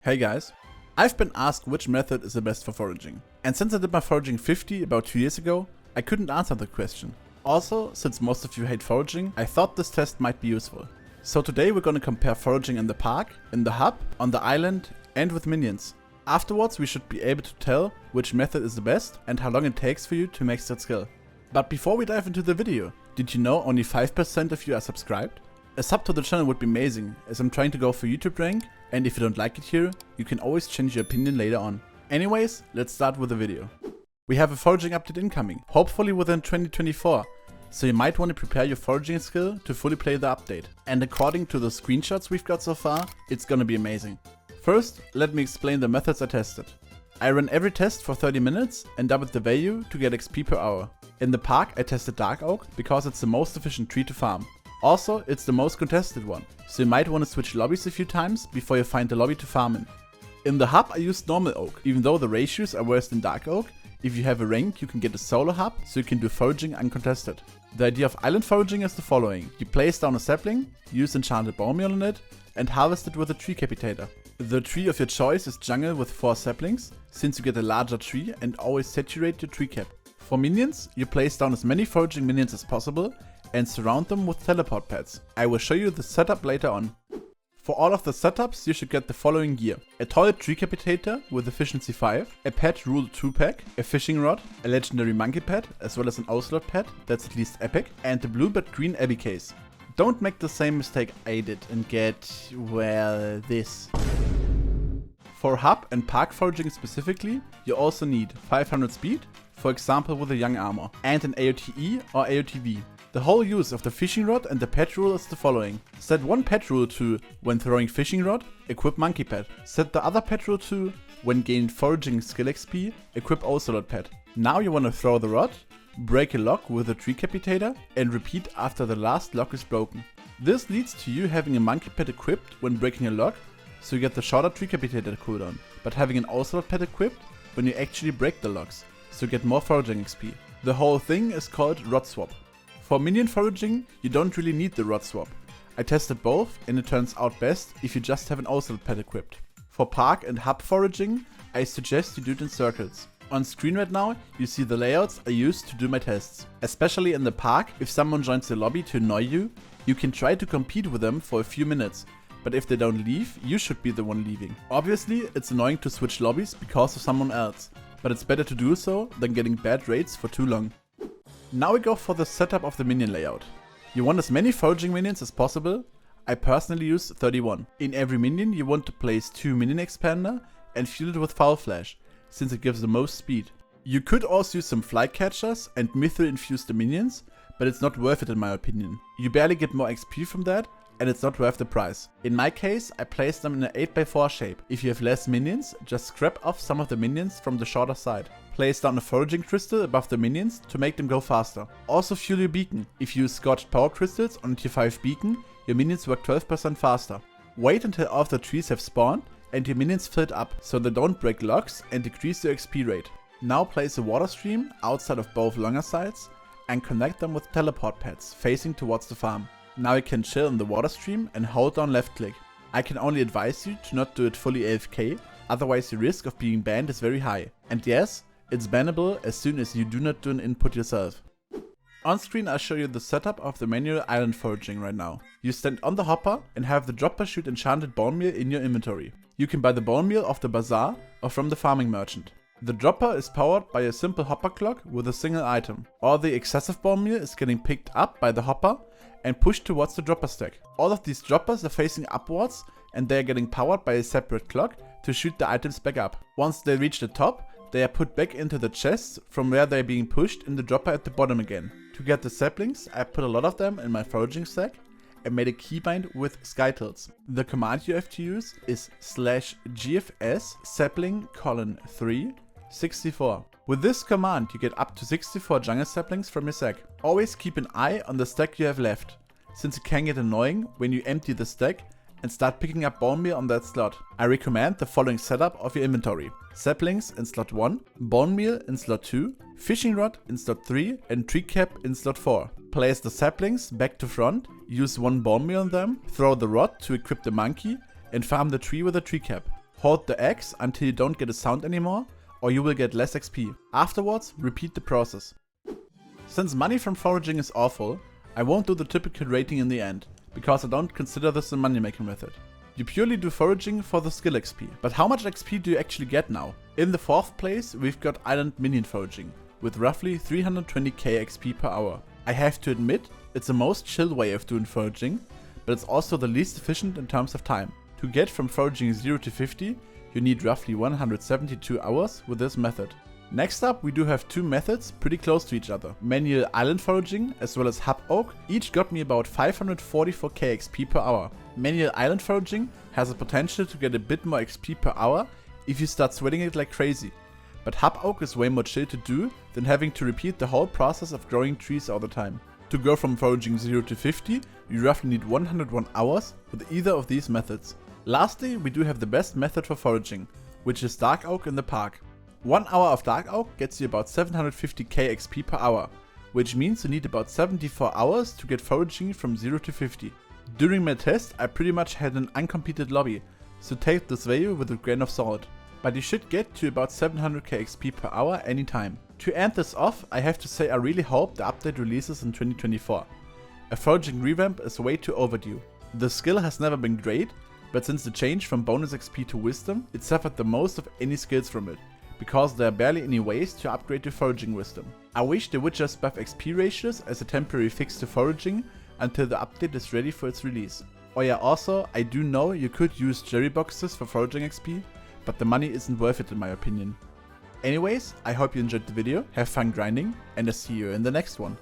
Hey guys, I've been asked which method is the best for foraging. And since I did my Foraging 50 about 2 years ago, I couldn't answer the question. Also, since most of you hate foraging, I thought this test might be useful. So today we're gonna compare foraging in the park, in the hub, on the island, and with minions. Afterwards we should be able to tell which method is the best and how long it takes for you to max that skill. But before we dive into the video, did you know only 5% of you are subscribed? A sub to the channel would be amazing, as I'm trying to go for YouTube rank, and if you don't like it here, you can always change your opinion later on. Anyways, let's start with the video. We have a foraging update incoming, hopefully within 2024, so you might want to prepare your foraging skill to fully play the update. And according to the screenshots we've got so far, it's gonna be amazing. First, let me explain the methods I tested. I ran every test for 30 minutes and doubled the value to get XP per hour. In the park I tested Dark Oak because it's the most efficient tree to farm. Also, it's the most contested one, so you might want to switch lobbies a few times before you find the lobby to farm in. In the hub I used normal oak, even though the ratios are worse than dark oak. If you have a rank you can get a solo hub, so you can do foraging uncontested. The idea of island foraging is the following: you place down a sapling, use enchanted bone meal on it, and harvest it with a tree capitator. The tree of your choice is jungle with 4 saplings, since you get a larger tree, and always saturate your tree cap. For minions, you place down as many foraging minions as possible and surround them with teleport pads. I will show you the setup later on. For all of the setups you should get the following gear: a toilet tree capitator with efficiency 5, a pet rule 2 pack, a fishing rod, a legendary monkey pet, as well as an ocelot pet that's at least epic, and the blue but green abbey case. Don't make the same mistake I did and get, well, this. For hub and park foraging specifically, you also need 500 speed, for example with a young armor, and an AOTE or AOTV. The whole use of the fishing rod and the pet rule is the following: set one pet rule to, when throwing fishing rod, equip monkey pet. Set the other pet rule to, when gaining foraging skill XP, equip ocelot pet. Now you want to throw the rod, break a lock with a tree capitator, and repeat after the last lock is broken. This leads to you having a monkey pet equipped when breaking a lock, so you get the shorter tree capitator cooldown, but having an ocelot pet equipped when you actually break the locks, so you get more foraging XP. The whole thing is called rod swap. For minion foraging, you don't really need the rod swap. I tested both and it turns out best if you just have an ocelot pet equipped. For park and hub foraging, I suggest you do it in circles. On screen right now, you see the layouts I used to do my tests. Especially in the park, if someone joins the lobby to annoy you, you can try to compete with them for a few minutes. But if they don't leave, you should be the one leaving. Obviously, it's annoying to switch lobbies because of someone else, but it's better to do so than getting bad rates for too long. Now we go for the setup of the minion layout. You want as many foraging minions as possible. I personally use 31. In every minion you want to place 2 minion expander and fuel it with foul flash, since it gives the most speed. You could also use some fly catchers and mithril infuse the minions, but it's not worth it in my opinion. You barely get more XP from that, and it's not worth the price. In my case, I placed them in an 8x4 shape. If you have less minions, just scrap off some of the minions from the shorter side. Place down a foraging crystal above the minions to make them go faster. Also fuel your beacon. If you use scorched power crystals on a tier 5 beacon, your minions work 12% faster. Wait until all of the trees have spawned and your minions filled up, so they don't break locks and decrease your XP rate. Now place a water stream outside of both longer sides and connect them with teleport pads facing towards the farm. Now you can chill in the water stream and hold down left click. I can only advise you to not do it fully AFK, otherwise the risk of being banned is very high. And yes, it's bannable as soon as you do not do an input yourself. On screen I'll show you the setup of the manual island foraging right now. You stand on the hopper and have the dropper shoot enchanted bone meal in your inventory. You can buy the bone meal off the bazaar or from the farming merchant. The dropper is powered by a simple hopper clock with a single item. All the excessive bone meal is getting picked up by the hopper and pushed towards the dropper stack. All of these droppers are facing upwards and they are getting powered by a separate clock to shoot the items back up. Once they reach the top, they are put back into the chests from where they are being pushed in the dropper at the bottom again. To get the saplings, I put a lot of them in my foraging stack and made a keybind with skytilts. The command you have to use is /gfs sapling:3 64. With this command you get up to 64 jungle saplings from your stack. Always keep an eye on the stack you have left, since it can get annoying when you empty the stack and start picking up bone meal on that slot. I recommend the following setup of your inventory: saplings in slot 1, bone meal in slot 2, fishing rod in slot 3 and tree cap in slot 4. Place the saplings back to front, use 1 bone meal on them, throw the rod to equip the monkey and farm the tree with a tree cap. Hold the X until you don't get a sound anymore, or you will get less XP. Afterwards, repeat the process. Since money from foraging is awful, I won't do the typical rating in the end, because I don't consider this a money making method. You purely do foraging for the skill XP. But how much XP do you actually get now? In the 4th place, we've got island minion foraging, with roughly 320k XP per hour. I have to admit, it's the most chill way of doing foraging, but it's also the least efficient in terms of time. To get from foraging 0 to 50, you need roughly 172 hours with this method. Next up, we do have 2 methods pretty close to each other. Manual island foraging as well as hub oak each got me about 544k XP per hour. Manual island foraging has a potential to get a bit more XP per hour if you start sweating it like crazy. But hub oak is way more chill to do than having to repeat the whole process of growing trees all the time. To go from foraging 0 to 50, you roughly need 101 hours with either of these methods. Lastly, we do have the best method for foraging, which is dark oak in the park. 1 hour of dark oak gets you about 750k XP per hour, which means you need about 74 hours to get foraging from 0 to 50. During my test, I pretty much had an uncompleted lobby, so take this value with a grain of salt. But you should get to about 700k XP per hour anytime. To end this off, I have to say I really hope the update releases in 2024. A foraging revamp is way too overdue. The skill has never been great, but since the change from bonus XP to wisdom, it suffered the most of any skills from it, because there are barely any ways to upgrade to foraging wisdom. I wish they would just buff XP ratios as a temporary fix to foraging until the update is ready for its release. Oh yeah, also, I do know you could use jerry boxes for foraging XP, but the money isn't worth it in my opinion. Anyways, I hope you enjoyed the video, have fun grinding, and I'll see you in the next one.